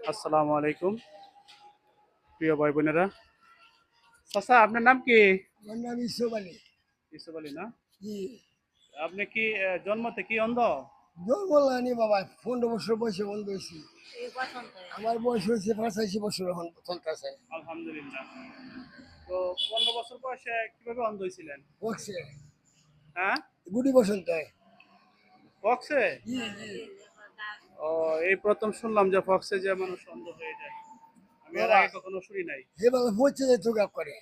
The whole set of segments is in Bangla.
আসসালামু আলাইকুম প্রিয় ভাই বোনেরা। চাচা আপনার নাম কি? আমার নাম ইসুফ আলী। ইউসুফ আলী না? জি। আপনি কি জন্মতে কি অন্ধ? জন্ম লানি বাবা, 15 বছর বয়সে বন্ধ হয়েছি। আমার বয়স হয়েছে 85 বছর, এখন চলতেছে। আলহামদুলিল্লাহ। তো 15 বছর বয়সে কিভাবে অন্ধ হয়েছিলেন? বক্সে হ্যাঁ, গুটি বসন্ত। ফক্সে? জি জি। ও, এই প্রথম শুনলাম যে ফক্সে যে মানুষ অন্ধ হয়ে যায়। আমি এর বাবা আগে কখনো শুনি নাই। হে বাবা পৌঁছে যেত গাপ করে।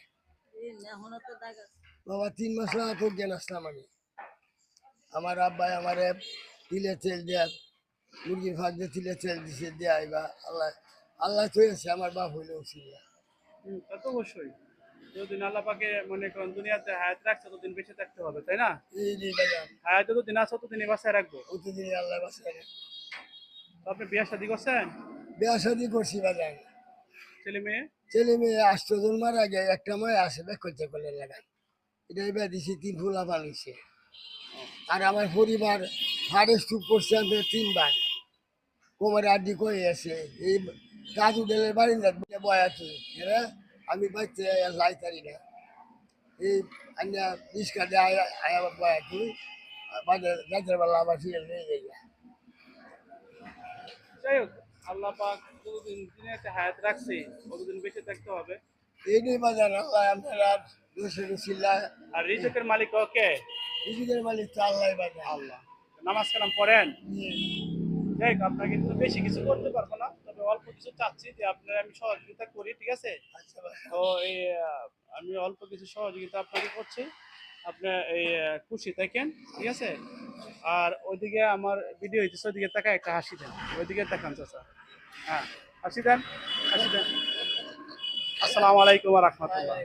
বাবা 3 মাস না তো জ্ঞান আসলাম আমি। আমার আব্বাই আমারে তিলে তেল দেয়া, মুরগির ভাগ দিয়ে তিলে তেল দিছে দেয়া। এবার আল্লাহ আল্লাহ তো আছে, আমার বাপ হইলে উচিত। তা তো অবশ্যই। যতদিন আল্লাহ পাকে মনে করেন দুনিয়াতে হায়াত রাখছে ততদিন বেঁচে থাকতে হবে, তাই না? এই যে বাজান, হায়াত যতদিন আছে ততদিনই বাঁচায় রাখবো। প্রতিদিন আল্লাহ বাসায়। তো আপনি বিয়ে শাদী করছেন? বিয়া শাদি করছি বাজান। ছেলে মেয়ে? ছেলে মেয়ে 8 জন মারা যায়, একটা মেয়ে আসে বেক করতে করলে লাগাই। এটা এবার দিছি 3 ফুলা বানিয়েছে। আর আমার পরিবার হাড়ে স্তূপ করছে আমি 3 বার। কোমরে আড্ডি করে আছে। এই দাদু ডেলের বারিন্দার বয় আছে। এরা আমি বাচ্চা লাইতারি না। এই আন্যা রিস্কা দিয়ে আয়া বয় আছি। বাজার রাতের বেলা আবার ফিরে নিয়ে যাই। যাই হোক, আল্লাহ পাক যতদিন দুনিয়াতে হায়াত রাখছে ততদিন বেঁচে থাকতে হবে। এই নিয়ে বাজার আল্লাহ আপনারা দোষে রুচিল্লা। আর রিজিকের মালিক ওকে নিজেদের মালিক তো আল্লাহ বাজার। আল্লাহ। নামাজ কালাম পড়েন? জি। যাই হোক, আপনাকে কিন্তু বেশি কিছু করতে পারবো না, তবে অল্প কিছু চাচ্ছি যে আপনার আমি সহযোগিতা করি, ঠিক আছে? আচ্ছা ভাই। তো এই আমি অল্প কিছু সহযোগিতা আপনাকে করছি। আপনি এই খুশি থাকেন, ঠিক আছে? আর ওইদিকে আমার ভিডিও হইতেছে, ওইদিকে তাকায় একটা হাসি দেন, ওইদিকে তাকান চাচা। হ্যাঁ, হাসি দেন, হাসি দেন। আসসালামু আলাইকুম ওয়া রাহমাতুল্লাহ।